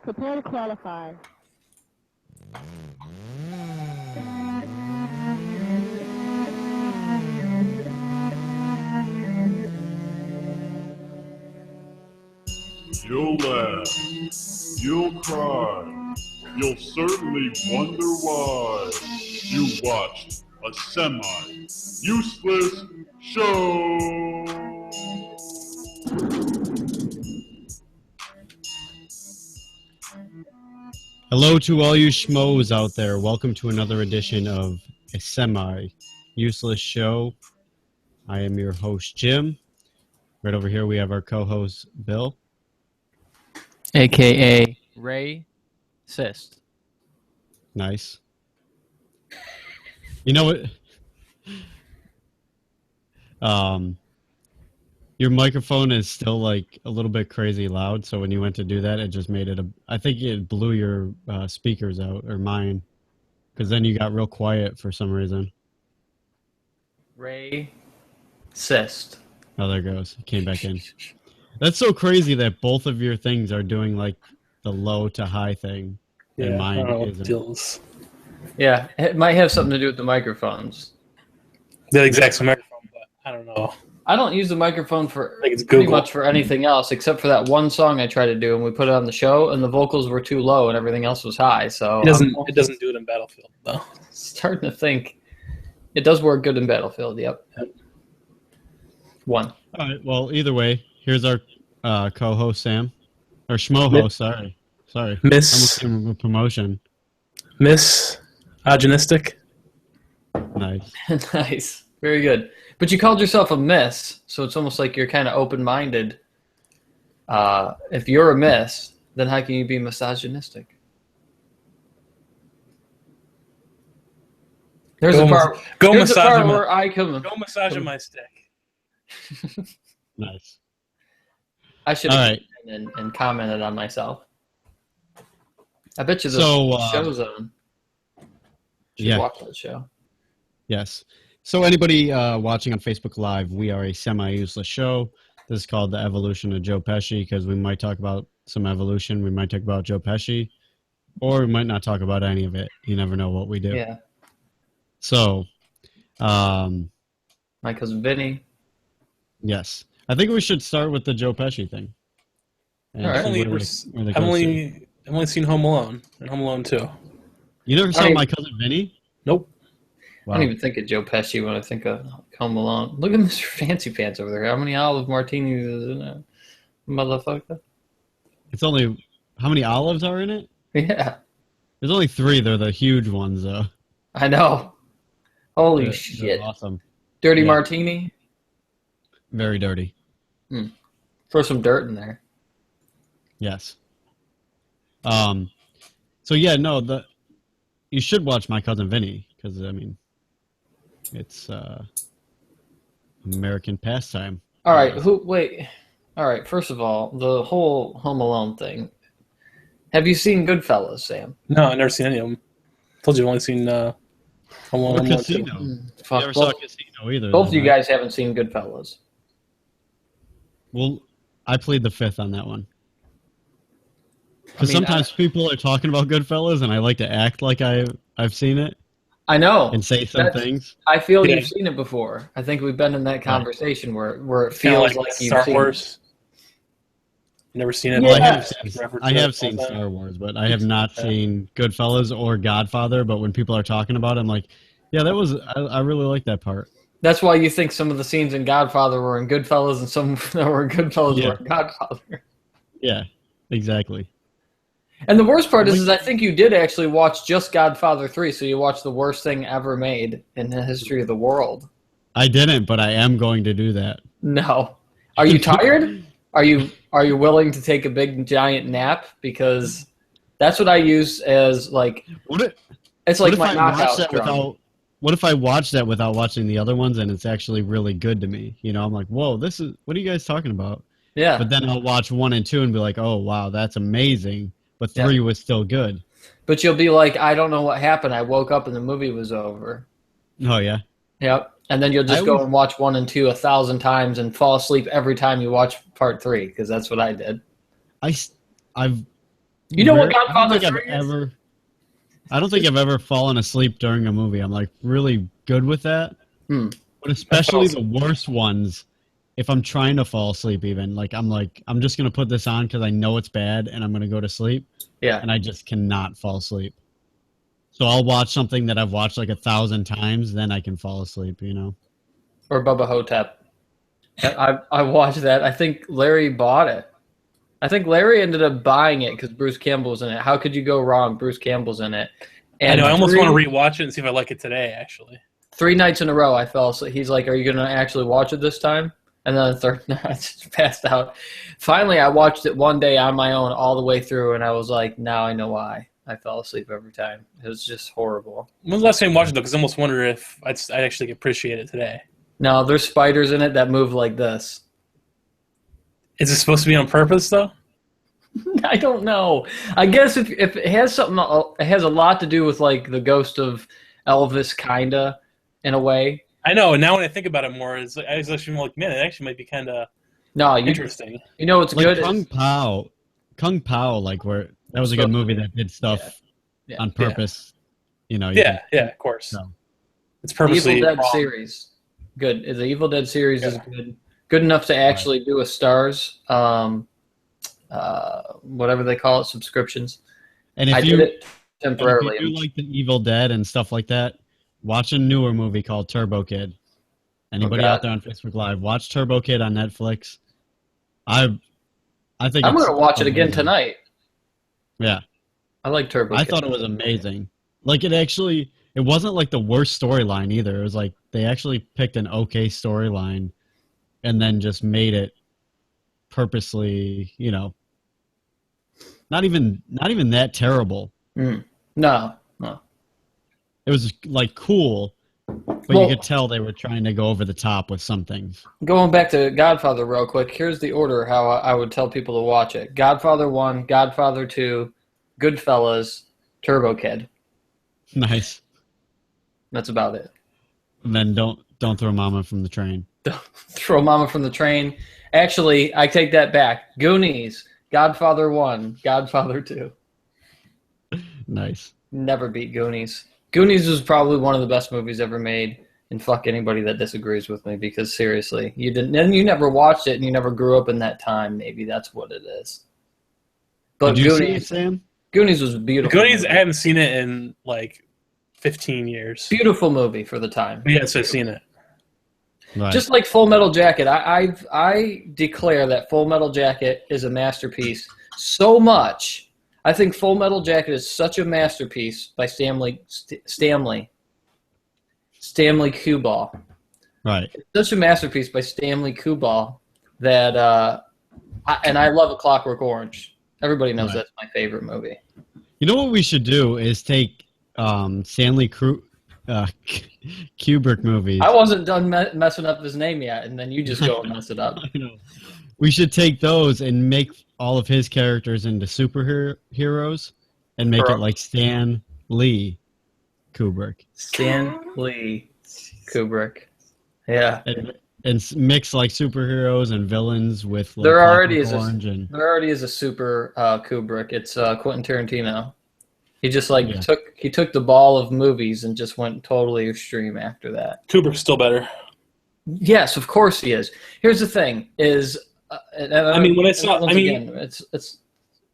Prepare to qualify. You'll laugh. You'll cry. You'll certainly wonder why you watched a semi-useless show. Hello to all you schmoes out there. Welcome to another edition of a semi-useless show. I am your host, Jim. Right over here we have our co-host, Bill. A.K.A. Ray Cyst. Nice. You know what? Your microphone is still like a little bit crazy loud, so when you went to do that, it just made it I think it blew your speakers out, or mine, because then you got real quiet for some reason. Ray Cyst. Oh, there it goes. It came back in. That's so crazy that both of your things are doing like the low to high thing, and mine isn't. Yeah, it might have something to do with the microphones. The exact same microphone, but I don't know. I don't use the microphone for Like it's pretty Google. much for anything else except for that one song I tried to do, and we put it on the show, and the vocals were too low, and everything else was high. So It doesn't do it in Battlefield though. Starting to think it does work good in Battlefield. Yep. One. All right. Well, either way, here's our co-host Sam, or schmo-host. Sorry. Miss- Almost gave him a promotion. Misogynistic. Nice. Nice. Very good. But you called yourself a miss, so it's almost like you're kind of open-minded. If you're a miss, then how can you be misogynistic? There's a part where I come. Go massage my stick. Nice. I should have and commented on myself. I bet you the show's on. Yeah. Watch that show. Yes. So anybody watching on Facebook Live, we are a semi-useless show. This is called The Evolution of Joe Pesci because we might talk about some evolution. We might talk about Joe Pesci, or we might not talk about any of it. You never know what we do. Yeah. So, my cousin Vinny. Yes. I think we should start with the Joe Pesci thing. All right. I've only seen Home Alone and Home Alone 2. You never saw My Cousin Vinny? Nope. Wow. I don't even think of Joe Pesci when I think of Home Alone. Look at Mr. Fancy Pants over there. How many olive martinis is in it? Motherfucker. It's only... How many olives are in it? Yeah. There's only 3. They're the huge ones, though. I know. Holy shit. They're awesome. Dirty martini? Very dirty. Throw some dirt in there. Yes. So, yeah, no, you should watch My Cousin Vinny, because, I mean... It's American pastime. All right, All right, first of all, the whole Home Alone thing. Have you seen Goodfellas, Sam? No, I've never seen any of them. Told you I've only seen Home Alone. Casino. Never saw Casino either. Both of you guys haven't seen Goodfellas. Well, I plead the fifth on that one. Because sometimes people are talking about Goodfellas, and I like to act like I've seen it. I know. And say some things. I feel you've seen it before. I think we've been in that conversation where it feels like you've Star seen Wars. Never seen it. Well, I have seen Star Wars, but I have not seen Goodfellas or Godfather. But when people are talking about it, I'm like, yeah, I really like that part. That's why you think some of the scenes in Godfather were in Goodfellas and some that were in Goodfellas were in Godfather. Yeah, exactly. And the worst part is I think you did actually watch just Godfather 3, so you watched the worst thing ever made in the history of the world. I didn't, but I am going to do that. No. Are you tired? Are you willing to take a big giant nap? Because that's what I use as like it's like my knockout drum. What if I watch that without watching the other ones and it's actually really good to me? You know, I'm like, whoa, what are you guys talking about? Yeah. But then I'll watch 1 and 2 and be like, oh wow, that's amazing. But 3 was still good. But you'll be like, I don't know what happened. I woke up and the movie was over. Oh, yeah? Yep. And then you'll just go and watch 1 and 2 1,000 times and fall asleep every time you watch part 3, because that's what I did. I've You know what Godfather 3 is? I don't think I've ever fallen asleep during a movie. I'm like really good with that. But especially the worst ones, if I'm trying to fall asleep even, I'm just going to put this on because I know it's bad and I'm going to go to sleep. Yeah. And I just cannot fall asleep. So I'll watch something that I've watched like 1,000 times, then I can fall asleep, you know? Or Bubba Hotep. I watched that. I think Larry bought it. I think Larry ended up buying it because Bruce Campbell was in it. How could you go wrong? Bruce Campbell's in it. And I know. I almost want to rewatch it and see if I like it today, actually. 3 nights in a row, I fell asleep. He's like, are you going to actually watch it this time? And then the third night, I just passed out. Finally, I watched it one day on my own all the way through, and I was like, now I know why. I fell asleep every time. It was just horrible. When was the last time you watched it, though? Because I almost wonder if I'd actually appreciate it today. No, there's spiders in it that move like this. Is it supposed to be on purpose, though? I don't know. I guess if it has something, it has a lot to do with like the ghost of Elvis, kinda, in a way. I know. And now when I think about it more, I was actually like, man, it actually might be kind of interesting. You know what's like good? Kung Pao, like where that was a good movie that did stuff on purpose. Yeah. You know. Yeah, of course. So. It's purposely the Evil Dead wrong. Series. Good. The Evil Dead series is good. Good enough to actually do a Stars, whatever they call it, subscriptions. And if I did it temporarily. If you like the Evil Dead and stuff like that, watch a newer movie called Turbo Kid. Anybody out there on Facebook Live, watch Turbo Kid on Netflix. I think I'm going to watch it again tonight. Yeah. I like Turbo Kid. I thought it was amazing. Like it wasn't like the worst storyline either. It was like they actually picked an okay storyline and then just made it purposely, you know, not even that terrible. No. It was like cool, but you could tell they were trying to go over the top with some things. Going back to Godfather real quick, here's the order how I would tell people to watch it. Godfather 1, Godfather 2, Goodfellas, Turbo Kid. Nice. That's about it. And then don't throw Mama from the train. Don't throw Mama from the train. Actually, I take that back. Goonies, Godfather 1, Godfather 2. Nice. Never beat Goonies. Goonies was probably one of the best movies ever made, and fuck anybody that disagrees with me, because seriously, you never watched it and you never grew up in that time. Maybe that's what it is. But Did you Goonies, see it, Sam? Goonies was beautiful. Goonies, I haven't seen it in like 15 years. Beautiful movie for the time. Yes, I've seen it. Right. Just like Full Metal Jacket, I declare that Full Metal Jacket is a masterpiece so much. I think Full Metal Jacket is such a masterpiece by Stanley Kubrick. Right. It's such a masterpiece by Stanley Kubrick that, I love A Clockwork Orange. Everybody knows that's my favorite movie. You know what we should do is take Stanley Kubrick movies. I wasn't done messing up his name yet, and then you just go and mess it up. I know. We should take those and make all of his characters into superheroes and make it like Stan Lee Kubrick. Stan Lee Kubrick. Yeah. And mix like superheroes and villains with like there already is a super Kubrick. It's Quentin Tarantino. He just took the ball of movies and just went totally extreme after that. Kubrick's still better. Yes, of course he is. Here's the thing: it's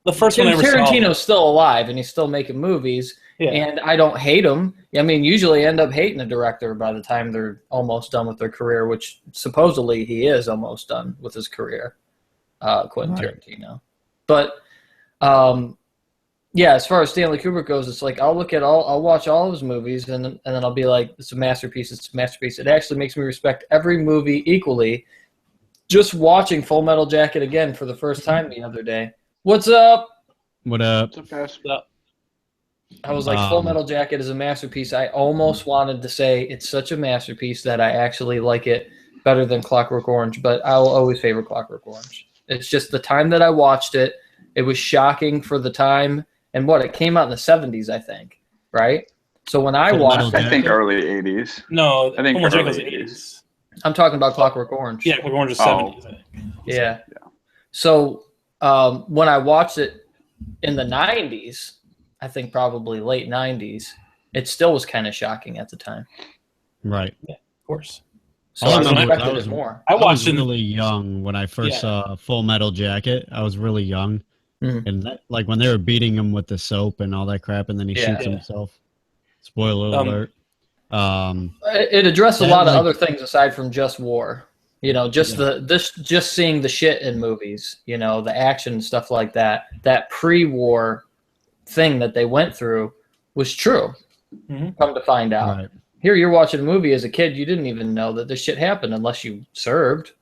the first one I ever saw. Tarantino's still alive and he's still making movies, and I don't hate him. I mean, usually I end up hating a director by the time they're almost done with their career, which supposedly he is almost done with his career, Quentin Tarantino. But as far as Stanley Kubrick goes, it's like I'll watch all of his movies and then I'll be like, it's a masterpiece. It's a masterpiece. It actually makes me respect every movie equally. Just watching Full Metal Jacket again for the first time the other day. What's up? What up? What's up? I was like, Full Metal Jacket is a masterpiece. I almost wanted to say it's such a masterpiece that I actually like it better than Clockwork Orange, but I'll always favor Clockwork Orange. It's just the time that I watched it, it was shocking for the time. And it came out in the 70s, I think, right? So when I watched it... I think early 80s. No, I think early 80s. I'm talking about Clockwork Orange. Yeah, Clockwork Orange is 70s, I think. Yeah. So when I watched it in the 90s, I think probably late 90s, it still was kind of shocking at the time. Right. Yeah, of course. So I respected it more. I was really young when I first saw Full Metal Jacket. I was really young. Mm-hmm. And that, like when they were beating him with the soap and all that crap, and then he shoots himself. Spoiler alert. It addressed a lot of other things aside from just war. You know, just just seeing the shit in movies. You know, the action and stuff like that. That pre-war thing that they went through was true. Mm-hmm. Come to find out. Right. Here you're watching a movie as a kid, you didn't even know that this shit happened unless you served,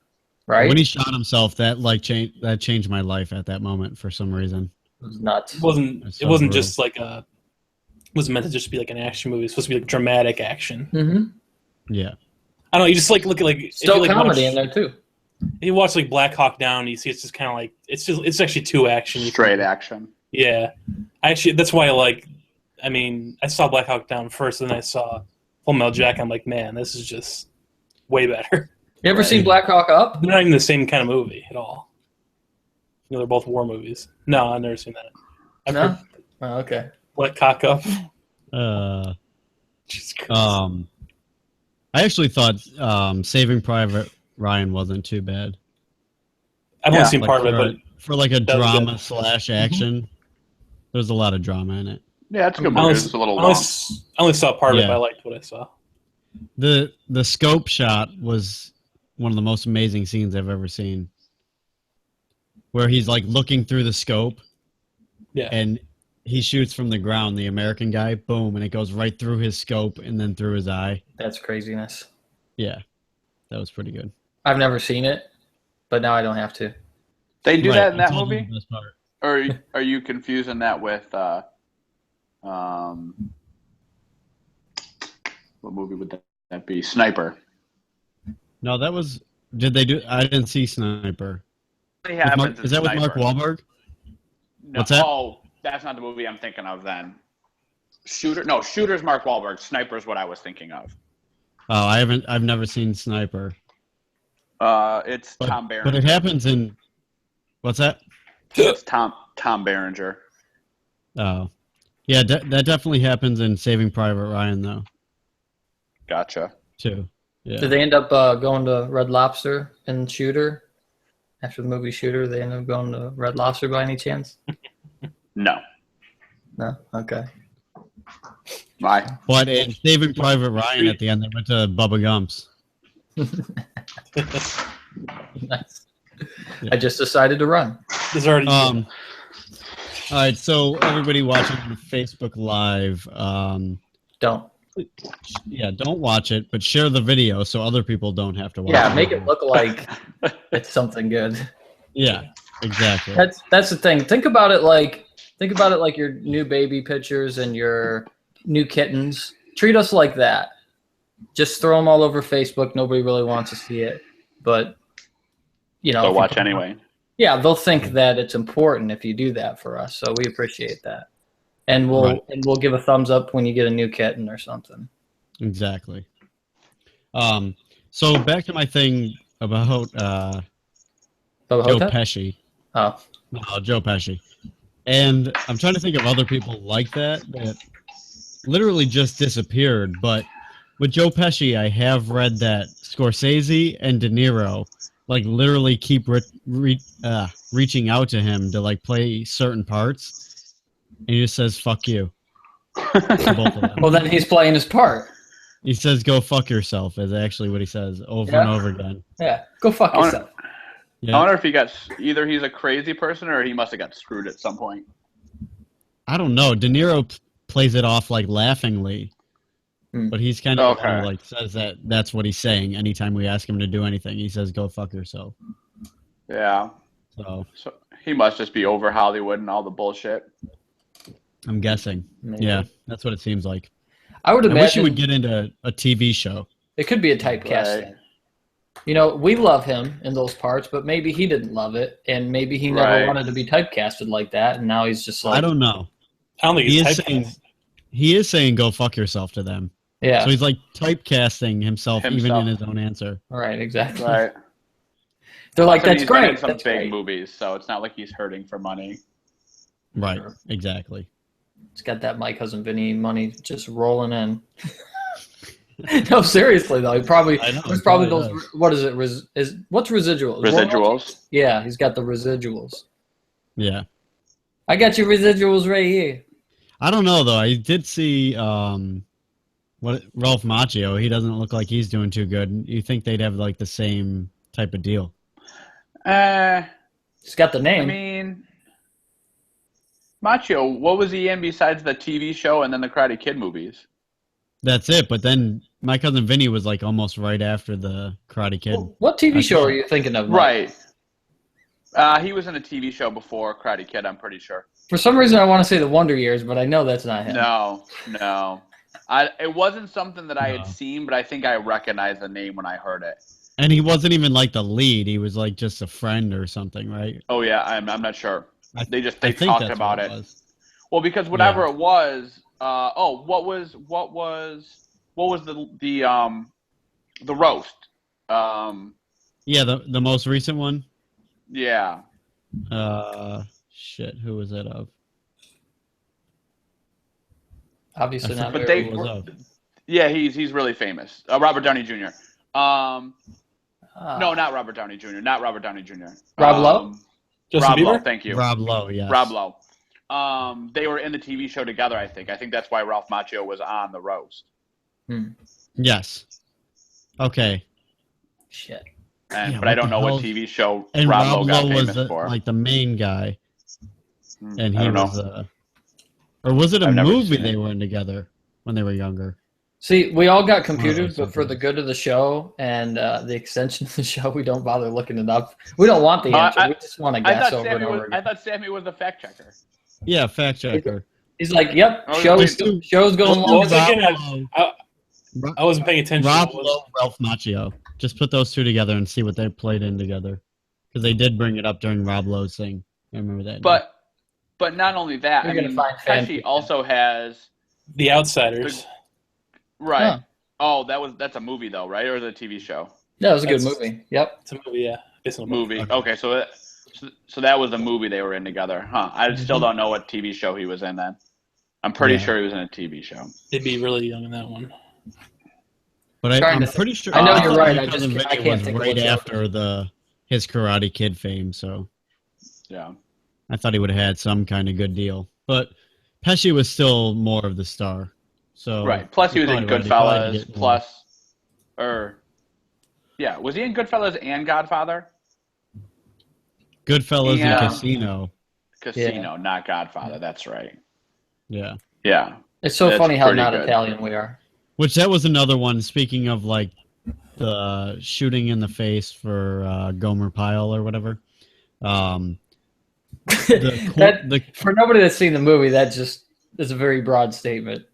right? When he shot himself, that changed my life at that moment for some reason. It was nuts. It wasn't just like it wasn't meant to just be like an action movie. It's supposed to be like dramatic action. Mm-hmm. Yeah. I don't know. You just like look at like still comedy in there too. You watch like Black Hawk Down, you see it's just kind of like it's actually two action. Straight action. Yeah, that's why I saw Black Hawk Down first, and then I saw Full Metal Jacket. I'm like, man, this is just way better. You ever seen Black Hawk Up? They're not even the same kind of movie at all. You know, they're both war movies. No, I've never seen that. No? Oh, okay. Black Hawk Up. I actually thought Saving Private Ryan wasn't too bad. I've only seen part of it, but for like a drama / action, there's a lot of drama in it. Yeah, it's a good movie. It's a little long. I only saw part of it, but I liked what I saw. The scope shot was one of the most amazing scenes I've ever seen. Where he's like looking through the scope. Yeah. And he shoots from the ground, the American guy, boom, and it goes right through his scope and then through his eye. That's craziness. Yeah. That was pretty good. I've never seen it, but now I don't have to. They do that in that movie? Or are you confusing that with what movie would that be? Sniper. No, that was. Did they do? I didn't see Sniper. Is that with Mark Wahlberg? No, what's that? Oh, that's not the movie I'm thinking of then. Shooter? No, Shooter's Mark Wahlberg. Sniper's what I was thinking of. Oh, I've never seen Sniper. It's Tom Berenger. But it happens in. What's that? It's Tom Berenger. Oh. Yeah, that definitely happens in Saving Private Ryan, though. Gotcha. Too. Yeah. Did they end up going to Red Lobster and Shooter? After the movie Shooter, they end up going to Red Lobster by any chance? No. No? Okay. Why? But in Saving Private Ryan, at the end, they went to Bubba Gump's. Nice. Yeah. I just decided to run. There's already. All right, so everybody watching on Facebook Live, don't watch it, but share the video so other people don't have to watch it. Yeah, make it look like it's something good. Yeah, exactly. That's the thing. Think about it like your new baby pictures and your new kittens. Treat us like that. Just throw them all over Facebook. Nobody really wants to see it, but they'll watch anyway. Yeah, they'll think that it's important if you do that for us. So we appreciate that, and we'll give a thumbs up when you get a new kitten or something. Exactly. So back to my thing about Joe Pesci. Oh, no, Joe Pesci, and I'm trying to think of other people like that literally just disappeared. But with Joe Pesci, I have read that Scorsese and De Niro literally keep reaching out to him to play certain parts, and he just says "fuck you" to both of them. Well, then he's playing his part. He says "go fuck yourself" is actually what he says over and over again. Yeah, go fuck yourself. I wonder if either he's a crazy person or he must have got screwed at some point. I don't know. De Niro plays it off laughingly. But he's kind of says that's what he's saying anytime we ask him to do anything. He says, "Go fuck yourself." Yeah. So he must just be over Hollywood and all the bullshit. I'm guessing. Maybe. Yeah, that's what it seems like. I would imagine. I wish he would get into a TV show. It could be a typecast thing. We love him in those parts, but maybe he didn't love it, and maybe he never wanted to be typecasted like that, and now he's just I don't know. I don't think he is saying "go fuck yourself" to them. Yeah. So he's typecasting himself even in his own answer. Right, exactly. Right. They're like, that's great. He's been in some big movies, so it's not like he's hurting for money. Right, exactly. It's got that My Cousin Vinny money just rolling in. No, seriously though, he probably there's probably those. Does. What is it? What's residuals? Residuals. Royalties? Yeah, he's got the residuals. Yeah. I got your residuals right here. I don't know though. I did see what Ralph Macchio. He doesn't look like he's doing too good. You think they'd have like the same type of deal? He's got the name. I mean, Macchio, what was he in besides the TV show and then the Karate Kid movies? That's it. But then My Cousin Vinny was like almost right after the Karate Kid. Well, what TV show are you thinking of, Mike? Right. He was in a TV show before Karate Kid, I'm pretty sure. For some reason, I want to say The Wonder Years, but I know that's not him. No. It wasn't something that I had seen, but I think I recognized the name when I heard it. And he wasn't even like the lead. He was like just a friend or something, right? Oh yeah, I'm not sure. They think talked that's about what it. was. Well, because whatever it was. What was the roast? Yeah, the most recent one. Yeah. Shit, who was it of? Obviously not. But very they well. Yeah, he's really famous. Robert Downey Jr. No, not Robert Downey Jr. Not Robert Downey Jr. Rob Lowe? Justin Rob Bieber? Lowe, thank you. Rob Lowe, yes. Rob Lowe. They were in the TV show together, I think. I think that's why Ralph Macchio was on the roast. Yes. Okay. Shit. But I don't know what TV show and Rob Rob Lowe got Lowe famous was for. like the main guy. And I he don't know. was or was it a I've never movie seen they it. were in together when they were younger? See, we all got computers, Oh, but for the good of the show and the extension of the show, we don't bother looking it up. We don't want the answer. We just want to guess over and over again. I thought Sammy was the fact checker. Yeah, fact checker. He's like, yep, Oh, show's going Well, long. once again, I wasn't paying attention. Rob Lowe, Ralph Macchio. Just put those two together and see what they played in together. Because they did bring it up during Rob Lowe's thing. I remember that. But not only that, You're I gonna mean, find fan Pesci fiction. also has The Outsiders. right. Huh. Oh, that's a movie though, right? Or is it a TV show? Yeah, it was a good That's- movie. Yep. It's a movie, yeah. It's a Movie. Okay, so that was the movie they were in together, huh? I still don't know what TV show he was in then. I'm pretty sure he was in a TV show. They'd be really young in that one. But Trying I'm to pretty sure. I know thought you're right, My I just- Cousin I Vinny can't was think of right what show. after his Karate Kid fame, so Yeah. I thought he would have had some kind of good deal. But Pesci was still more of the star. So Right. Plus, he was in probably probably Goodfellas. get more. Was he in Goodfellas and Godfather? Goodfellas Yeah. and Casino. Casino, not Godfather. That's right. Yeah. Yeah. It's so That's funny how pretty not good. Italian we are. Which that was another one. Speaking of like the shooting in the face for Gomer Pyle or whatever. For nobody that's seen the movie, that just is a very broad statement.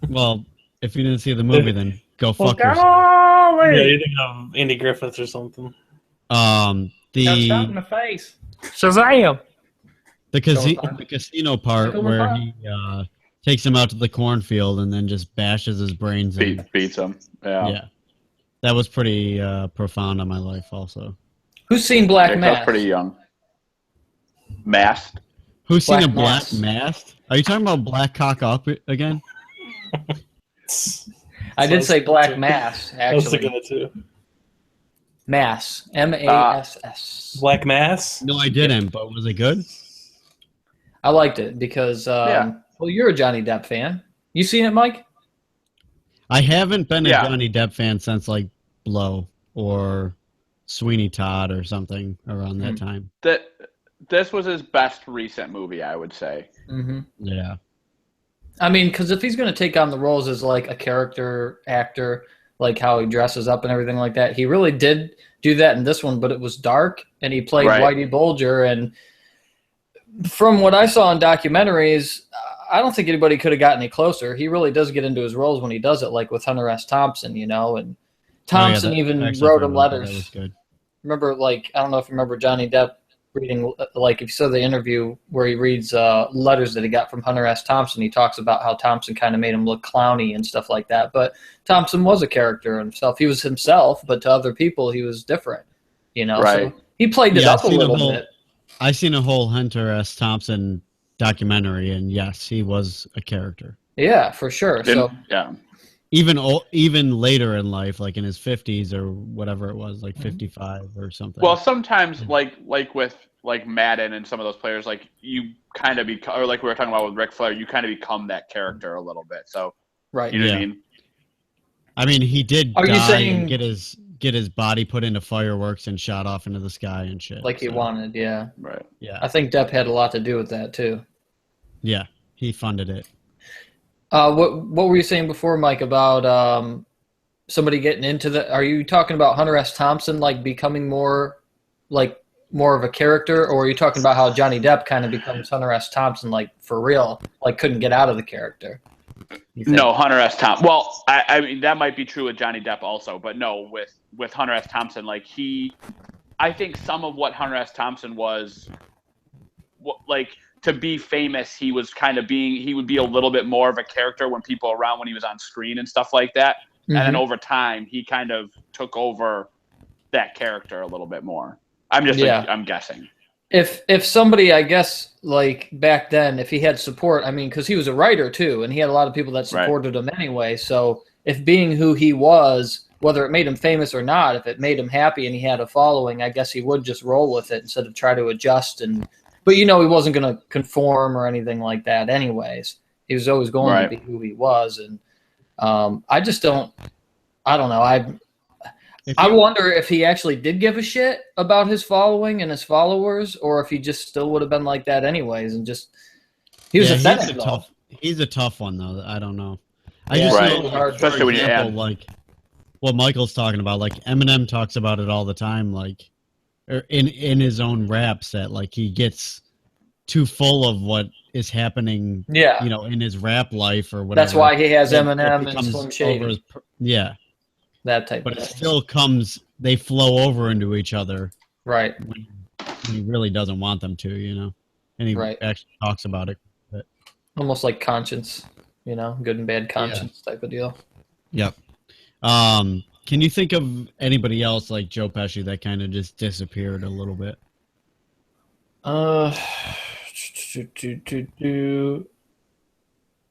Well, if you didn't see the movie, then go fuck yourself. Yeah, you think of Andy Griffith or something. the face. Shazam! The casino part where he takes him out to the cornfield and then just bashes his brains in. Beats him. Yeah. Yeah. That was pretty profound on my life also. Who's seen Black That was Mass? pretty young. Masked. Who's seen Black a black Mass. mask? Are you talking about Black Cock Up again? I did say Black Mass, I was actually. thinking that too. Mass. M-A-S-S. Black Mass? No, I didn't, but was it good? I liked it because, well, you're a Johnny Depp fan. You seen it, Mike? I haven't been a Yeah. Johnny Depp fan since like Blow or Sweeney Todd or something around that time. This was his best recent movie, I would say. Mm-hmm. Yeah. I mean, because if he's going to take on the roles as like a character actor, like how he dresses up and everything like that, he really did do that in this one, but it was dark, and he played Right. Whitey Bulger. And from what I saw in documentaries, I don't think anybody could have gotten any closer. He really does get into his roles when he does it, like with Hunter S. Thompson, you know, and Thompson even actually wrote him forgot that. letters. That was good. Remember, like, I don't know if you remember Johnny Depp reading, like, if you saw the interview where he reads letters that he got from Hunter S. Thompson, he talks about how Thompson kind of made him look clowny and stuff like that. But Thompson was a character himself. He was himself, but to other people, he was different, you know? Right. So he played it Yeah, up a little bit. I seen a whole Hunter S. Thompson documentary, and yes, he was a character. Yeah, for sure. So Yeah. Even later in life, like in his 50s or whatever it was, like 55 or something. Well, sometimes like with like Madden and some of those players, like you kind of become, or like we were talking about with Ric Flair, you kind of become that character a little bit. So right. you know what I Yeah. mean? I mean, he did Are you die saying- and get his body put into fireworks and shot off into the sky and shit. Like he so, wanted, yeah. Right. Yeah, I think Depp had a lot to do with that too. yeah, he funded it. What were you saying before, Mike, about somebody getting into the? Are you talking about Hunter S. Thompson like becoming more of a character, or are you talking about how Johnny Depp kind of becomes Hunter S. Thompson like for real, like couldn't get out of the character? No, Hunter S. Thompson. Well, I mean that might be true with Johnny Depp also, but no, with Hunter S. Thompson, like I think some of what Hunter S. Thompson was, like to be famous, he was kind of he would be a little bit more of a character when people around when he was on screen and stuff like that, and then over time he kind of took over that character a little bit more. I'm guessing. If somebody, I guess, like back then, if he had support, I mean, because he was a writer too, and he had a lot of people that supported him anyway. So if being who he was, whether it made him famous or not, if it made him happy and he had a following, I guess he would just roll with it instead of try to adjust. But he wasn't going to conform or anything like that anyways. He was always going to be who he was. And I don't know. I wonder if he actually did give a shit about his following and his followers, or if he just still would have been like that anyways, and just he was authentic. He's a tough one though. I don't know. Especially when you add like what Michael's talking about. Like Eminem talks about it all the time. Like in his own raps, that like he gets too full of what is happening. Yeah, in his rap life or whatever. That's why he has Eminem and Slim Shady. Yeah. That type but of it thing. still they flow over into each other, right? When he really doesn't want them to, and he actually talks about it. But. Almost like conscience, good and bad conscience type of deal. Yep. Can you think of anybody else like Joe Pesci that kind of just disappeared a little bit?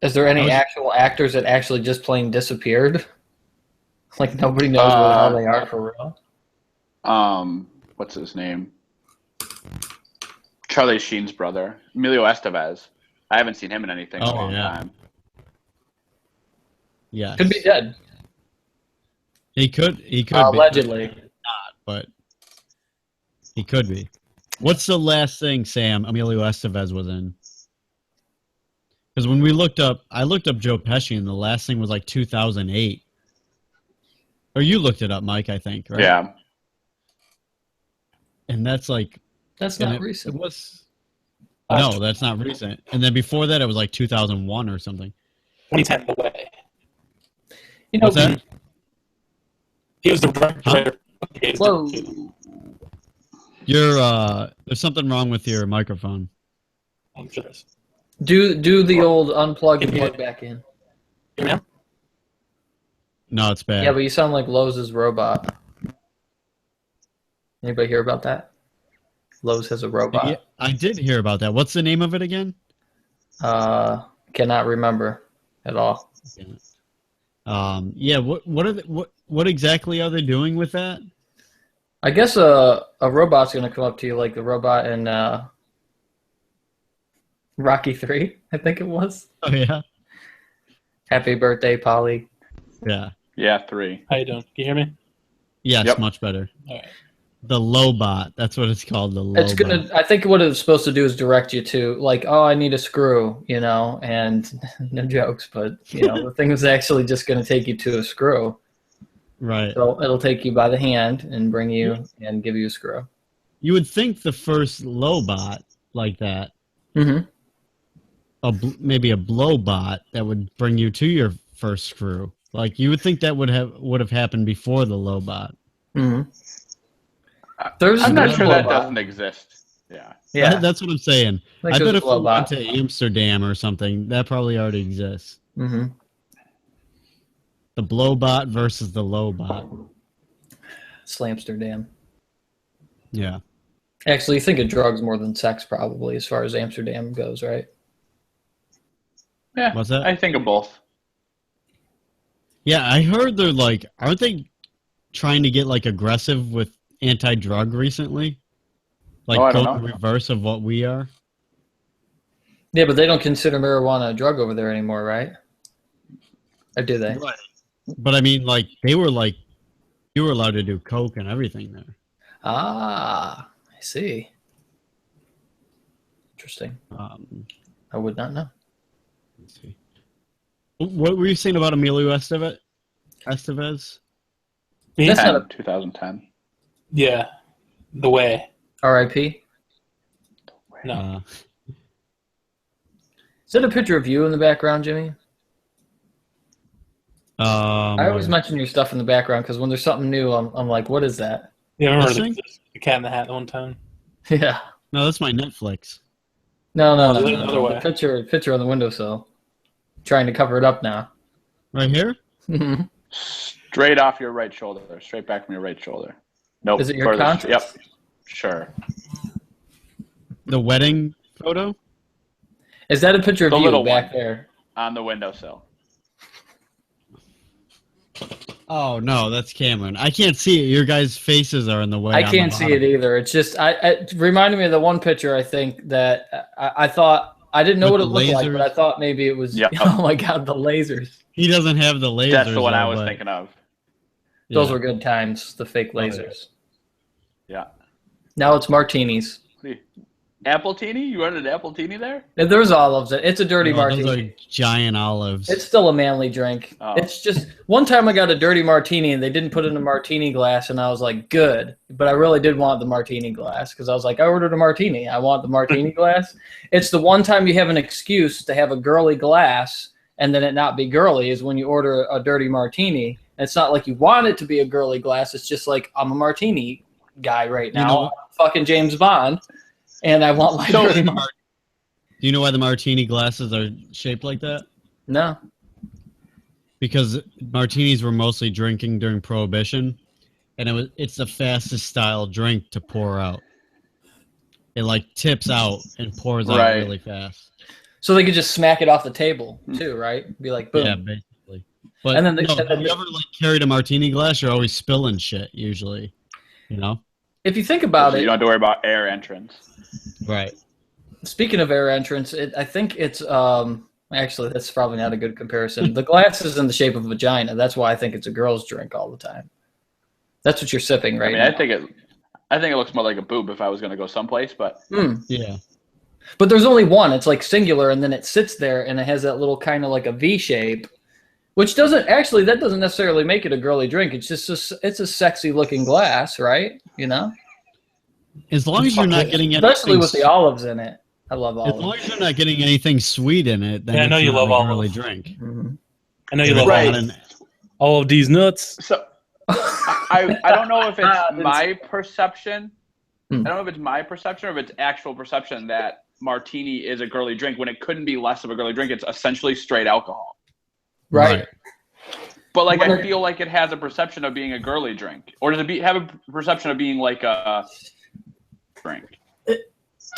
Is there any actual actors that actually just plain disappeared? Like nobody knows where the hell they are for real. What's his name? Charlie Sheen's brother, Emilio Estevez. I haven't seen him in anything in a long time. Yeah, could be dead. He could allegedly be. Not, but he could be. What's the last thing Sam Emilio Estevez was in? Because when I looked up Joe Pesci, and the last thing was like 2008. Or you looked it up, Mike, I think, right? Yeah. And that's not recent. It was no, that's not recent. And then before that, it was like 2001 or something. 2010 away. What's that? He was the director. Whoa. There's something wrong with your microphone. I'm sure. Do the old unplug and plug back in. Yeah. No, it's bad. Yeah, but you sound like Lowe's robot. Anybody hear about that? Lowe's has a robot. Yeah, I did hear about that. What's the name of it again? Cannot remember at all. Yeah. What exactly are they doing with that? I guess a robot's gonna come up to you like the robot in Rocky 3, I think it was. Oh yeah. Happy birthday, Polly. Yeah. Yeah, 3. How you doing? Can you hear me? Yes, much better. All right. The Lobot. That's what it's called. The Lobot. It's gonna. I think what it's supposed to do is direct you to like, oh, I need a screw, and no jokes, but the thing is actually just gonna take you to a screw. Right. So it'll take you by the hand and bring you and give you a screw. You would think the first Lobot like that. Mm-hmm. Maybe a Blowbot that would bring you to your first screw. Like you would think that would have happened before the Lobot. Mm-hmm. I'm not sure that doesn't exist. Yeah. Yeah. That's what I'm saying. I bet if we went to Amsterdam or something, that probably already exists. Mm-hmm. The Blowbot versus the Lobot. Slamsterdam. Yeah. Actually, you think of drugs more than sex, probably, as far as Amsterdam goes, right? Yeah, What's that? I think of both. Yeah, I heard they're like, aren't they trying to get like aggressive with anti-drug recently? Like I don't going know. the reverse of what we are. Yeah, but they don't consider marijuana a drug over there anymore, right? Or do they? Right. But I mean, like they were like, you were allowed to do coke and everything there. Ah, I see. Interesting. I would not know. Let's see. What were you saying about Emilio Estevez? That's not a 2010. Yeah, the way. R.I.P. No, Is that a picture of you in the background, Jimmy? I always mention your stuff in the background because when there's something new, I'm like, what is that? yeah, I remember This thing? the Cat in the Hat one time. Yeah. No, that's my Netflix. No. the other way. The picture on the windowsill. Trying to cover it up now. Right here? Mhm. Straight off your right shoulder. Straight back from your right shoulder. Nope. Is it your further- conscience? Yep. Sure. The wedding photo? Is that a picture of The you little back one. there? On the windowsill. Oh no, that's Cameron. I can't see it. Your guys' faces are in the way. I on the can't see bottom. it either. It's just it reminded me of the one picture. I think that I thought I didn't know With what it the looked like, but lasers? I thought maybe it was. Yep. Oh my god, the lasers! He doesn't have the lasers. That's the one I though, was but- thinking of. Those yeah. were good times. The fake Oh, yeah. lasers. Yeah. Now it's martinis. Appletini? You ordered an Appletini there? There's olives. It's a dirty No, martini. those are giant olives. It's still a manly drink. Oh. It's just one time I got a dirty martini and they didn't put it in a martini glass, and I was like, good. But I really did want the martini glass because I was like, I ordered a martini. I want the martini glass. It's the one time you have an excuse to have a girly glass and then it not be girly is when you order a dirty martini. And it's not like you want it to be a girly glass. It's just like, I'm a martini guy right now. know- I'm fucking James Bond. And I want my So- dirty martini. Do you know why the martini glasses are shaped like that? No. Because martinis were mostly drinking during Prohibition, and it's the fastest style drink to pour out. It like tips out and pours out Right. really fast. So they could just smack it off the table too, right? Be like, boom. Yeah, basically. But And then they- no, have you ever like carried a martini glass? You're always spilling shit usually. You know? If you think about So you it, don't have to worry about air entrance. Right. speaking of air entrance, I think it's actually that's probably not a good comparison. The glass is in the shape of a vagina. That's why I think it's a girl's drink all the time. That's what you're sipping right I mean, now. I think it looks more like a boob if I was going to go someplace, but Yeah. But there's only one. It's like singular, and then it sits there, and it has that little kind of like a V shape, which doesn't necessarily make it a girly drink. It's just it's a sexy looking glass, right? You know, As long as you're not getting especially anything with the olives in it. I love as long olives. as you're not getting anything sweet in it, then Yeah, I know it's you not love a girly olives. drink. Mhm. I know you If love it's Right. not an- all of these nuts. so I don't know if it's Didn't my perception. I Hmm. don't know if it's my perception or if it's actual perception that martini is a girly drink when it couldn't be less of a girly drink. It's essentially straight alcohol. Right. But like When I it- feel like it has a perception of being a girly drink, or does it have a perception of being like a drink?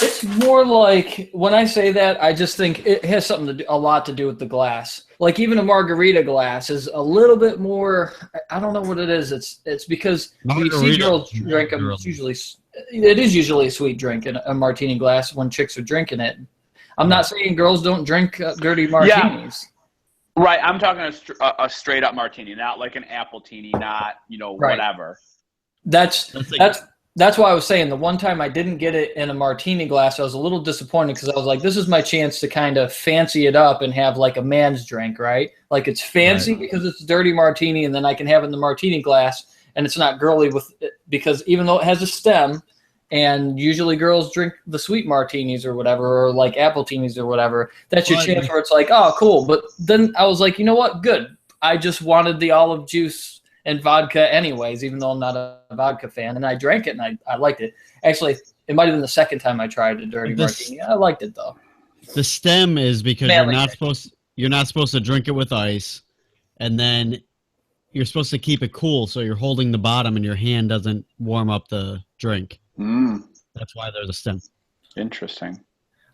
It's more like when I say that, I just think it has something to do, a lot to do with the glass. Like even a margarita glass is a little bit more. I don't know what it is. It's because when you see Margarita girls is drink them. girly. It is usually a sweet drink in a martini glass when chicks are drinking it. I'm not saying girls don't drink dirty martinis. Right, I'm talking a straight up martini, not like an appletini, not Right. whatever. That's like- that's why I was saying the one time I didn't get it in a martini glass, I was a little disappointed because I was like, this is my chance to kind of fancy it up and have like a man's drink, right? Like it's fancy because it's dirty martini, and then I can have it in the martini glass, and it's not girly with it because even though it has a stem, and usually girls drink the sweet martinis or whatever, or like appletinis or whatever, that's your Well, chance where it's like, oh, cool. But then I was like, you know what? Good. I just wanted the olive juice and vodka anyways, even though I'm not a vodka fan. And I drank it, and I liked it. Actually, it might have been the second time I tried a dirty martini. I liked it, though. The stem is because Manly you're not supposed to drink it with ice, and then you're supposed to keep it cool, so you're holding the bottom and your hand doesn't warm up the drink. That's why there's a stem. Interesting.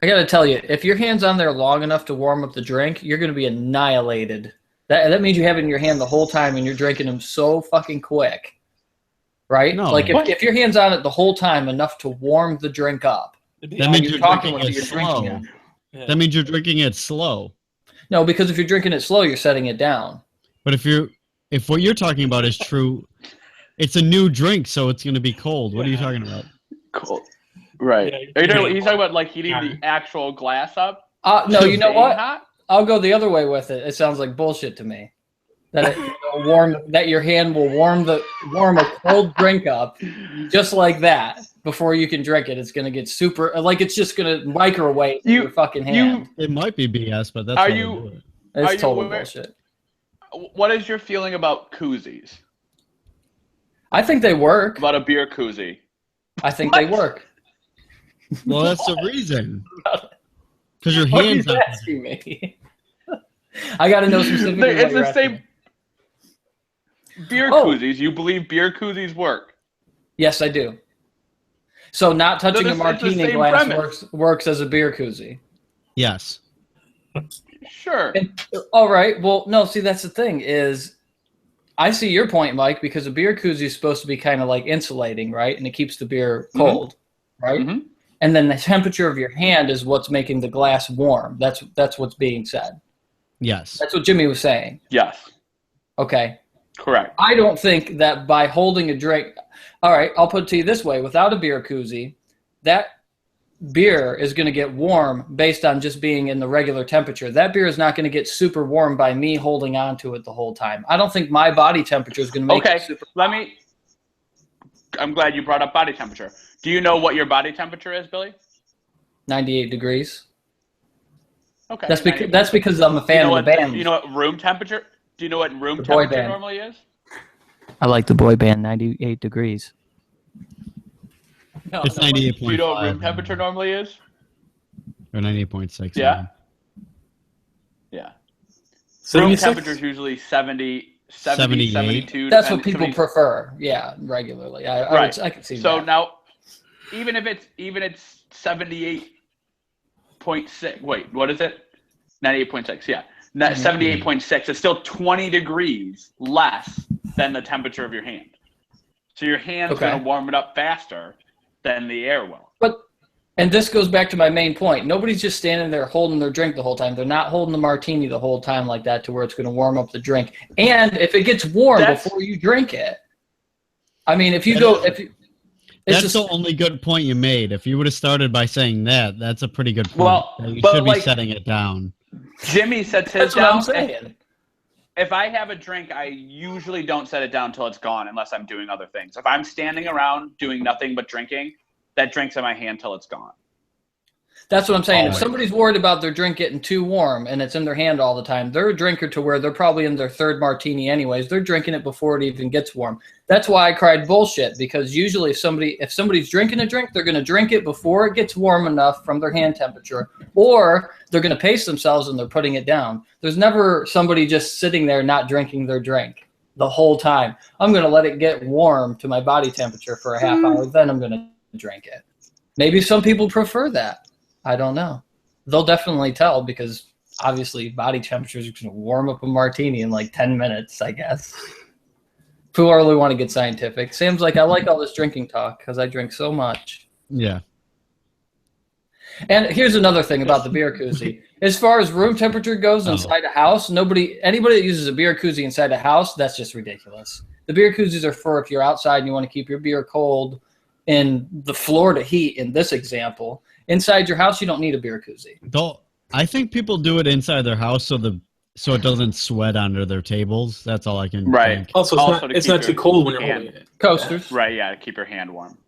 I got to tell you, if your hand's on there long enough to warm up the drink, you're going to be annihilated. That means you have it in your hand the whole time and you're drinking them so fucking quick. Right? No. Like if your hand's on it the whole time enough to warm the drink up. That means you're talking drinking it with you're drinking slow. it. Yeah. That means you're drinking it slow. No, because if you're drinking it slow, you're setting it down. But if what you're talking about is true, it's a new drink, so it's going to be cold. What are you talking about? Cool. Right. Yeah, he's talking about like heating the actual glass up. No, you know what? Hot? I'll go the other way with it. It sounds like bullshit to me. That that your hand will warm a cold drink up just like that before you can drink it. It's gonna get super like it's just gonna microwave your fucking hand. It might be BS, but that's Are how they you- do it. It's total bullshit. What is your feeling about koozies? I think they work. About a beer koozie? I think they work. Well, that's the reason. Because your What are you hands not. asking me? I got to know specifically. It's what you're the asking same. me. Beer Oh. koozies. You believe beer koozies work? Yes, I do. So not touching No, a it's the martini same glass premise. works as a beer koozie. Yes. Sure. And, all right. Well, no. See, that's the thing is, I see your point, Mike, because a beer koozie is supposed to be kind of like insulating, right? And it keeps the beer cold, right? Mhm. And then the temperature of your hand is what's making the glass warm. That's what's being said. Yes. That's what Jimmy was saying. Yes. Okay. Correct. I don't think that by holding a drink. All right, I'll put it to you this way: without a beer koozie, that beer is going to get warm based on just being in the regular temperature. That beer is not going to get super warm by me holding on to it the whole time. I don't think my body temperature is going to make Okay. it super. I'm glad you brought up body temperature. Do you know what your body temperature is, Billy? 98 degrees. Okay. That's because I'm a fan of the band. Do you know what room temperature? Do you know what room The boy temperature band. normally is? I like the boy band 98 degrees. No, It's Do you 98.5. know what room temperature normally is? Or 98.6. Yeah. Yeah. Room temperature is usually 70, 78. 72. That's what depending- people prefer. Yeah, regularly. Right. I can see So that. now, even it's 78.6. Wait, what is it? 98.6. Yeah. 78.6. It's still 20 degrees less than the temperature of your hand. So your hand's going to warm it up faster than the air will. And this goes back to my main point. Nobody's just standing there holding their drink the whole time. They're not holding the martini the whole time like that to where it's going to warm up the drink. And if it gets warm before you drink it, I mean, if you go, if you, it's That's the only good point you made. If you would have started by saying that, that's a pretty good point. Well, You but should be like- setting it down. Jimmy sets his that's what down. I'm saying. If I have a drink, I usually don't set it down until it's gone unless I'm doing other things. If I'm standing around doing nothing but drinking, that drink's in my hand till it's gone. That's what I'm saying. If Always. somebody's worried about their drink getting too warm and it's in their hand all the time, they're a drinker to where they're probably in their third martini anyways. They're drinking it before it even gets warm. That's why I cried bullshit, because usually if somebody's drinking a drink, they're going to drink it before it gets warm enough from their hand temperature, or they're going to pace themselves and they're putting it down. There's never somebody just sitting there not drinking their drink the whole time. I'm going to let it get warm to my body temperature for a half hour, then I'm going to drink it. Maybe some people prefer that. I don't know. They'll definitely tell, because obviously body temperature is going to warm up a martini in like 10 minutes, I guess. Who really want to get scientific? Sam's like, I like all this drinking talk because I drink so much. Yeah. And here's another thing about the beer koozie. As far as room temperature goes inside a house, anybody that uses a beer koozie inside a house, that's just ridiculous. The beer koozies are for if you're outside and you want to keep your beer cold in the Florida heat, in this example. Inside your house, you don't need a beer koozie. I think people do it inside their house so it doesn't sweat under their tables. That's all I can think. Also, it's not too cold when you're hand. holding it. Coasters. Right, yeah, to keep your hand warm.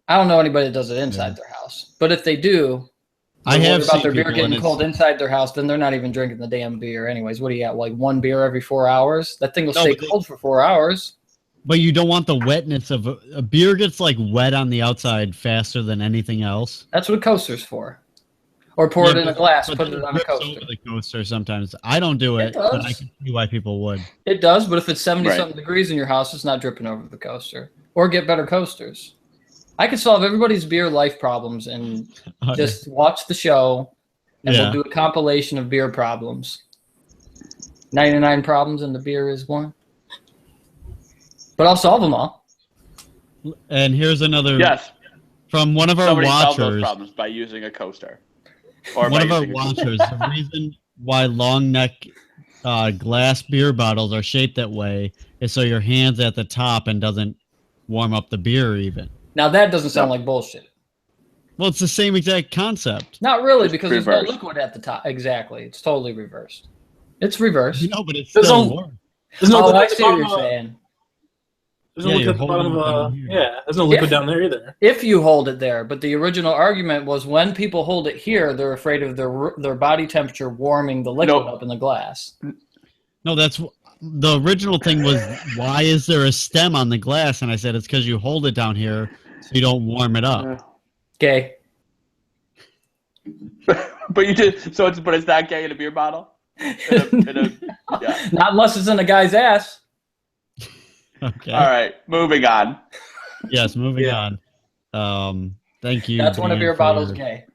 I don't know anybody that does it inside their house. But if they do, I they're have worried about seen their beer people, getting and cold inside their house, then they're not even drinking the damn beer anyways. What do you got, like one beer every 4 hours? That thing will stay cold for 4 hours. But you don't want the wetness of a beer gets like wet on the outside faster than anything else. That's what a coaster's for. Or pour it in a glass, but put it on a rips coaster. over the coaster sometimes. I don't do It it, but does. I can see why people would. It does, but if it's 70-something degrees in your house, it's not dripping over the coaster. Or get better coasters. I could solve everybody's beer life problems and just watch the show, and we'll do a compilation of beer problems. 99 problems, and the beer is one. But I'll solve them all. And here's another. Yes. From one of our Somebody watchers. solved those problems by using a coaster. Or One of our using a watchers. The reason why long neck glass beer bottles are shaped that way is so your hand's at the top and doesn't warm up the beer even. Now that doesn't sound like bullshit. Well, it's the same exact concept. Not really, because there's no reversed. liquid at the top. Exactly. It's totally reversed. It's reversed. No, but it's There's still no- warm. There's no Oh, liquid I at the see what bottom you're of- saying. There's no Yeah, liquid at the you're bottom holding it of down here. yeah. There's no liquid down there either. If you hold it there, but the original argument was when people hold it here, they're afraid of their body temperature warming the liquid up in the glass. No, that's the original thing was why is there a stem on the glass? And I said it's because you hold it down here so you don't warm it up. Okay. But you did but it's not gay in a beer bottle? Yeah. Not unless it's in a guy's ass. Okay. All right, moving on. Yes, moving on. Thank you. That's when a Dan, beer for bottle's your- gay.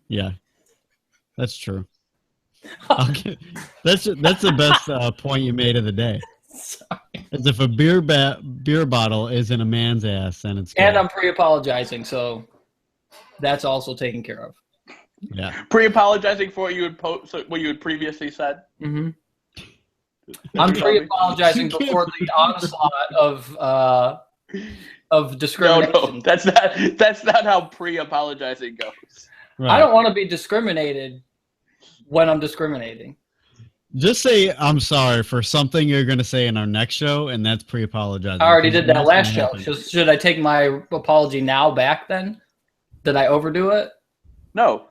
Yeah, that's true. That's the best point you made of the day. Sorry. As if a beer bottle is in a man's ass, and it's And gay. I'm pre-apologizing, so that's also taken care of. Yeah. Pre-apologizing for what you had previously said. Mm-hmm. I'm pre-apologizing before the onslaught of discrimination. No, that's not how pre-apologizing goes. Right. I don't want to be discriminated when I'm discriminating. Just say I'm sorry for something you're going to say in our next show, and that's pre-apologizing. I already did that That's last gonna show. happen. Should I take my apology now back then? Did I overdo it? No,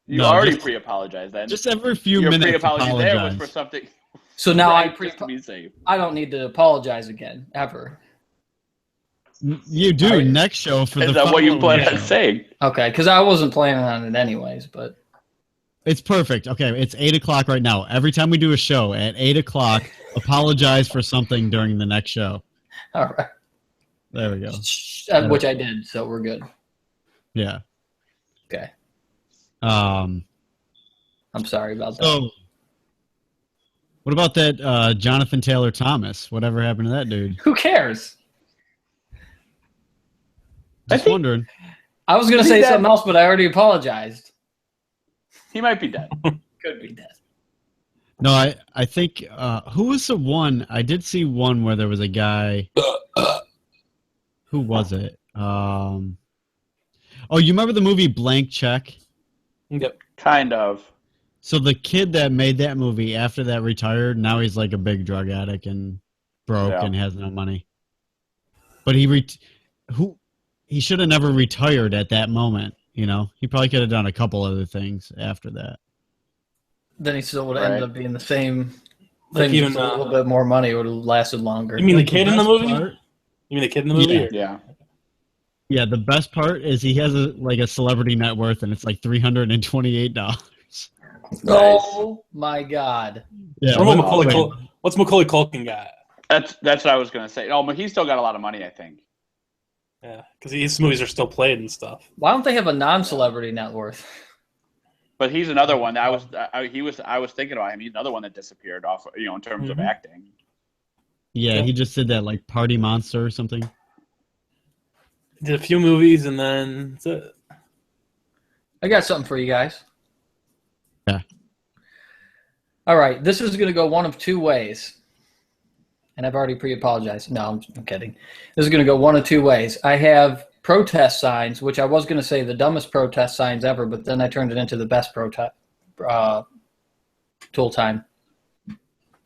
you No, already just- pre-apologized then. Just every few Your minutes, pre-apology apologize. there was for something. So now right, just to be safe. I don't need to apologize again, ever. You do next show for the Is that what you following plan on show. saying? Okay, because I wasn't planning on it anyways, but It's perfect. Okay, it's 8 o'clock right now. Every time we do a show at 8 o'clock, apologize for something during the next show. all right. There we go. Which I did, so we're good. Yeah. Okay. Um. I'm sorry about that. So, what about that Jonathan Taylor Thomas? Whatever happened to that dude? Who cares? Just wondering. I was going to Is he say dead? something else, but I already apologized. He might be dead. Could be dead. No, I think who was the one? I did see one where there was a guy. Who was it? Oh, you remember the movie Blank Check? Yep. Kind of. So the kid that made that movie after that retired. Now he's like a big drug addict and broke Yeah. and has no money. But he should have never retired at that moment. You know, he probably could have done a couple other things after that. Then he still would have ended Right. up being the same Like thing, even, just a little bit more money would have lasted longer. You mean the Like, kid in the best movie? part- You mean the kid in the movie? Yeah. or- Yeah. Yeah, the best part is he has a celebrity net worth, and it's like $328. Oh my God! Yeah, What about wait, what's Macaulay Culkin got? That's what I was gonna say. No, but he's still got a lot of money, I think. Yeah, because his movies are still played and stuff. Why don't they have a non-celebrity net worth? But he's another one that I was thinking about him. He's another one that disappeared off, in terms of Mhm. acting. Yeah, he just did that like Party Monster or something. He did a few movies and then that's it. I got something for you guys. Yeah. All right, this is going to go one of two ways. And I've already pre-apologized. No, I'm kidding. This is going to go one of two ways. I have protest signs, which I was going to say the dumbest protest signs ever, but then I turned it into the best protest. Tool time.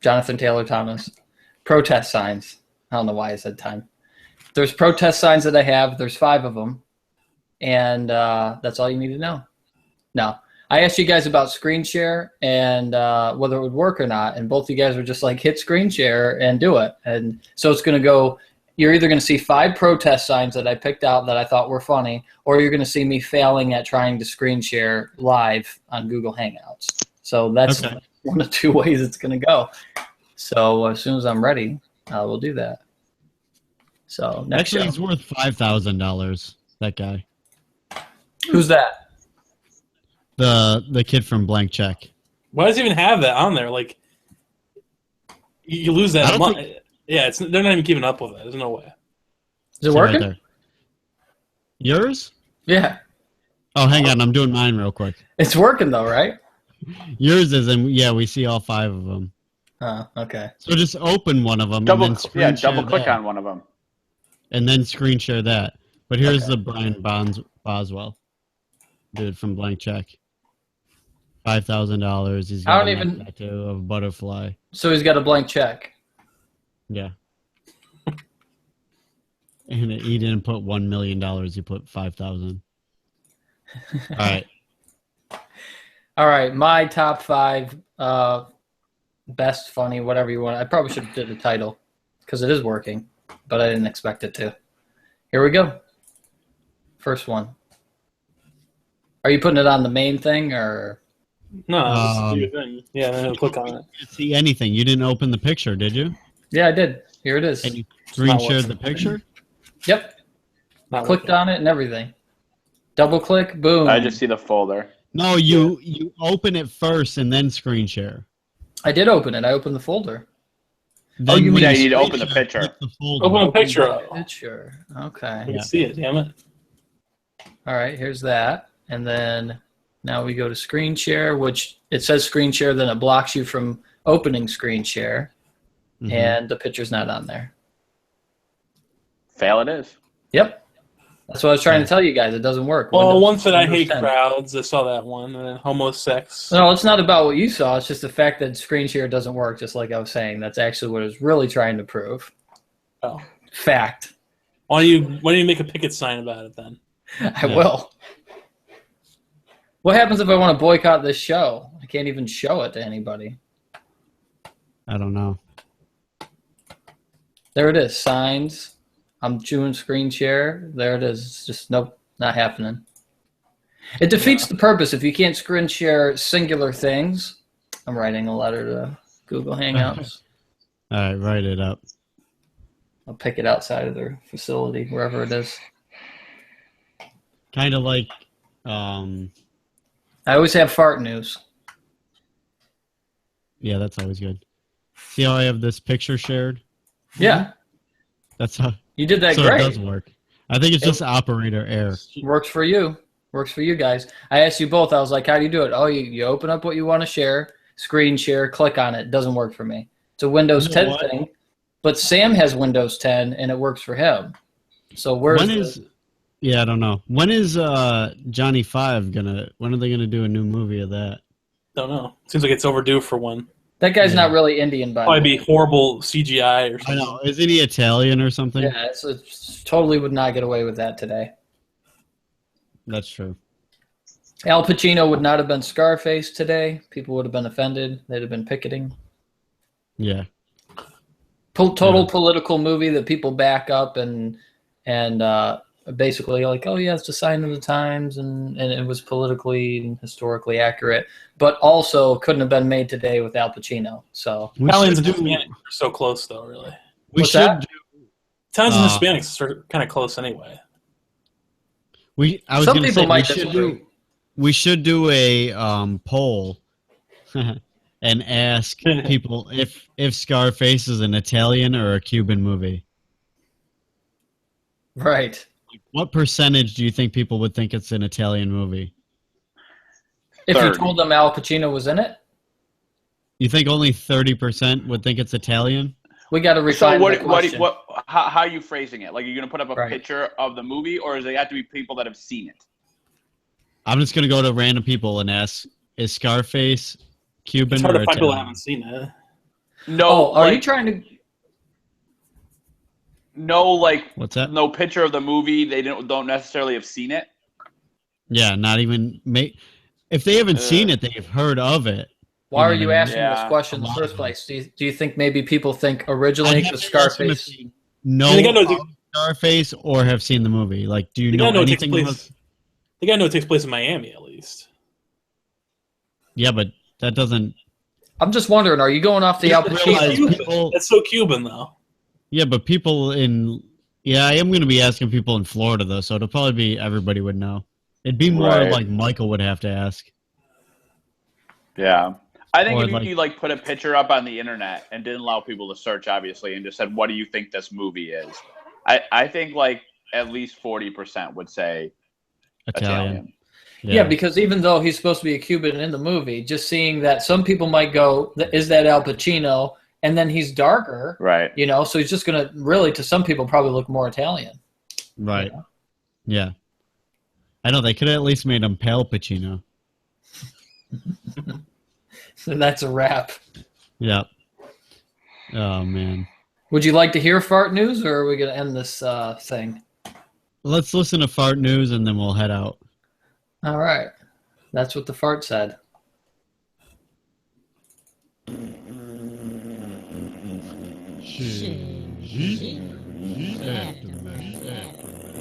Jonathan Taylor Thomas. Protest signs. I don't know why I said time. There's protest signs that I have. There's 5 of them. And that's all you need to know. Now, I asked you guys about screen share and whether it would work or not, and both of you guys were just like, hit screen share and do it. And so it's going to go, you're either going to see 5 protest signs that I picked out that I thought were funny, or you're going to see me failing at trying to screen share live on Google Hangouts. So that's Okay. one of 2 ways it's going to go. So as soon as I'm ready, we'll do that. So next Actually, show. he's worth $5,000. That guy, Who's that? the kid from Blank Check. Why does it even have that on there? Like, you lose that I a don't month. think- Yeah, they're not even keeping up with it. There's no way. Is it See right working? there. Yours? Yeah, Oh, hang on. I'm doing mine real quick. it's working though, right? Yours is, and yeah, we see all 5 of them. Oh, okay. So just open one of them Double, and then screen share double click that, on one of them. and then screen share that. But here's Okay. the Brian Boswell dude from Blank Check. $5,000. He's I got don't a even- tattoo of a butterfly. So he's got a blank check. Yeah. And he didn't put $1 million. He put 5,000. All right. All right, my top 5 best, funny, whatever you want. I probably should have did a title because it is working, but I didn't expect it to. Here we go. First one. Are you putting it on the main thing or? No, just do your thing. Yeah, then he'll click on it. You didn't see anything. You didn't open the picture, did you? Yeah, I did. Here it is. And you screen shared the working. picture? Yep. Not Clicked working. on it and everything. Double click, boom. I just see the folder. No, you open it first and then screen share. I did open it. I opened the folder. Then you when mean- Yeah, you need to screen open the share, picture. click the folder. Open a picture up. Picture. I Okay. can see it, damn it. All right, here's that. And then now we go to screen share, which it says screen share, then it blocks you from opening screen share, Mhm. and the picture's not on there. Fail it is. Yep. That's what I was trying to tell you guys. It doesn't work. Well, Windows- one said I Windows hate 10. crowds. I saw that one. And then homosex. No, it's not about what you saw. It's just the fact that screen share doesn't work, just like I was saying. That's actually what I was really trying to prove. Oh. Fact. Why don't you make a picket sign about it then? I Yeah. will. What happens if I want to boycott this show? I can't even show it to anybody. I don't know. There it is. Signs. I'm doing screen share. There it is. It's just nope, not happening. It defeats the purpose if you can't screen share singular things. I'm writing a letter to Google Hangouts. All right, write it up. I'll pick it outside of their facility, wherever it is. Kind of like, I always have fart news. yeah, that's always good. See how I have this picture shared? Yeah, That's how. you did that So it great. does work. I think it's just operator error. Works for you. Works for you guys. I asked you both. I was like, how do you do it? Oh, you open up what you want to share, screen share, click on it. It doesn't work for me. It's a Windows You know 10 what? thing, but Sam has Windows 10 and it works for him. So where's When is? Yeah, I don't know. When is Johnny Five gonna? When are they gonna do a new movie of that? Don't know. Seems like it's overdue for one. that guy's Yeah. not really Indian, by the Probably way. be horrible CGI or I something. know. Isn't he Italian or something? Yeah, it's totally would not get away with that today. That's true. Al Pacino would not have been Scarface today. People would have been offended. They'd have been picketing. Yeah. Total Yeah. political movie that people back up and basically like, oh yeah, it's a sign of the times, and it was politically and historically accurate, but also couldn't have been made today with Al Pacino. So We Italians should and do- Hispanics are so close, though, really. We What's should. that? Italians and Uh, Hispanics are kind of close anyway. I was some gonna people say might we should disagree. do. We should do a poll and ask people if Scarface is an Italian or a Cuban movie. Right. What percentage do you think people would think it's an Italian movie? If you 30. told them Al Pacino was in it, You think only 30% would think it's Italian? we got to So refine what? the question. How are you phrasing it? Like, you're gonna put up a Right. picture of the movie, or does it have to be people that have seen it? I'm just gonna go to random people and ask: is Scarface Cuban It's hard or to find people that Italian? haven't seen it. No. Oh, are like, you trying to? No, like What's that? no picture of the movie. They don't necessarily have seen it. Yeah, not even. If they haven't seen it, they've heard of it. Why are know you what I mean? asking this Yeah. question in the A lot first of place? Do you think maybe people think originally I'd the have to ask them if Scarface? they know I think I know of Scarface or have seen the movie. Like, do you I think know I know it takes anything place. about? I think I know it takes place in Miami at least. Yeah, but that doesn't. I'm just wondering, are you going off the You Al don't Pacino? realize Cuban. people- That's so Cuban, though. Yeah, but people in Yeah, I am going to be asking people in Florida, though, so it'll probably be everybody would know. It'd be more Right. like Michael would have to ask. Yeah. I think Or if like- you like put a picture up on the internet and didn't allow people to search, obviously, and just said, "What do you think this movie is?" I think like at least 40% would say Italian. Yeah, because even though he's supposed to be a Cuban in the movie, just seeing that some people might go, "Is that Al Pacino?" And then he's darker, Right. you know, so he's just going to really, to some people, probably look more Italian. Right. You know? Yeah. I know, they could have at least made him Pale Pacino. So that's a wrap. Yep. Oh, man. Would you like to hear fart news, or are we going to end this thing? Let's listen to fart news, and then we'll head out. All right. That's what the fart said.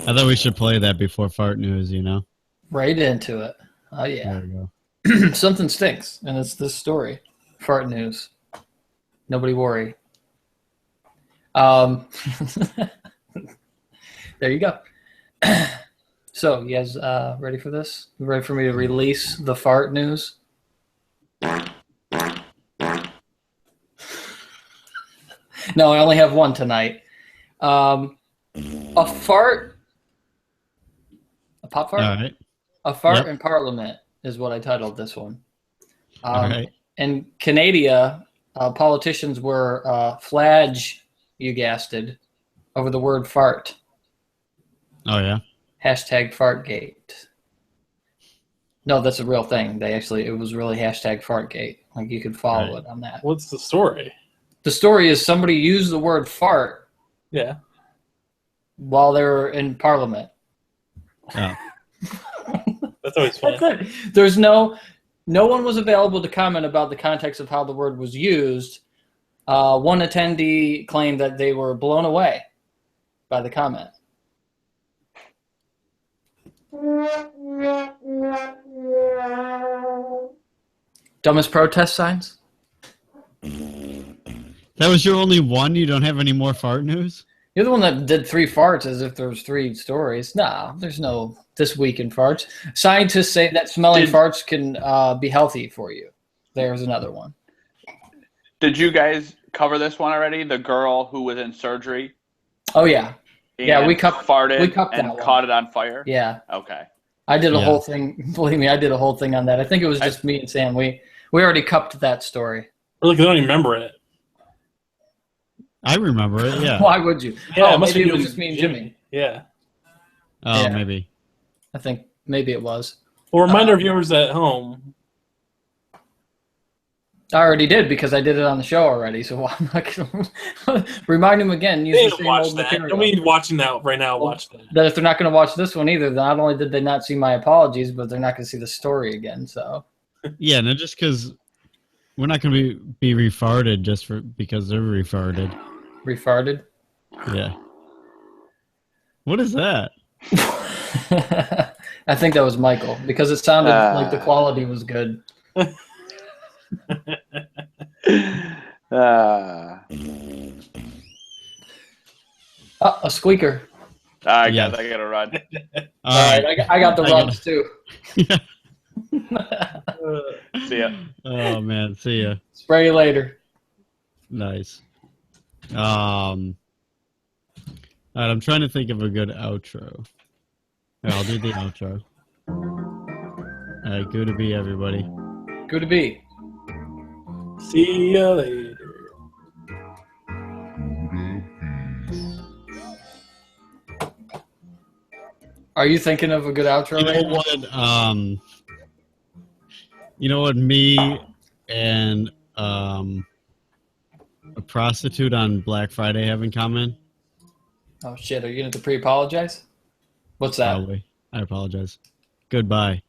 I thought we should play that before fart news, you know? Right into it. Oh, yeah. There we go. Something stinks, and it's this story. Fart news. Nobody worry. There you go. So, you guys ready for this? You ready for me to release the fart news? No, I only have one tonight. A fart. A pop fart? All right. A fart Yep. in Parliament is what I titled this one. All right. In Canada, politicians were flabbergasted over the word fart. Oh, yeah? Hashtag Fartgate. No, that's a real thing. It was really hashtag Fartgate. Like, you could follow Right. it on that. What's the story? The story is somebody used the word fart Yeah. while they were in Parliament. Oh. That's always fun. That's it. There's no one was available to comment about the context of how the word was used. One attendee claimed that they were blown away by the comment. Dumbest protest signs? That was your only one? You don't have any more fart news? You're the one that did 3 farts as if there was 3 stories. No, there's no this week in farts. Scientists say that smelling farts can be healthy for you. There's another one. Did you guys cover this one already? The girl who was in surgery. Oh yeah, yeah. and We cupped farted that and one. caught it on fire. Yeah, Okay. I did a Yeah. whole thing. Believe me, I did a whole thing on that. I think it was just me and Sam. We already cupped that story. Or like, I don't even remember it. I remember it, yeah. Why would you? Yeah, Oh, it must maybe be it was you just me and Jimmy. Yeah. Oh, Yeah. maybe. I think maybe it was. Well, remind our viewers at home. I already did because I did it on the show already. So I'm not gonna remind them again. Use They the didn't same watch old that. material. Nobody watching that right now. Well, Watch that. That if they're not going to watch this one either, then not only did they not see my apologies, but they're not going to see the story again. So Yeah, no, just because we're not going to be refarted just because they're refarted. refarted. Yeah. What is that? I think that was Michael because it sounded like the quality was good. A squeaker. I Yes. guess I gotta run. All right, I got the I runs too. Yeah. See ya. Oh, man. See ya. Spray you later. Nice. All right, I'm trying to think of a good outro. Yeah, I'll do the outro. All right, good to be everybody. Good to be. See ya later. Are you thinking of a good outro? You right know now? what? You know what? Me and a prostitute on Black Friday have in common. Oh shit! Are you going to pre-apologize? What's that? Probably. I apologize. Goodbye.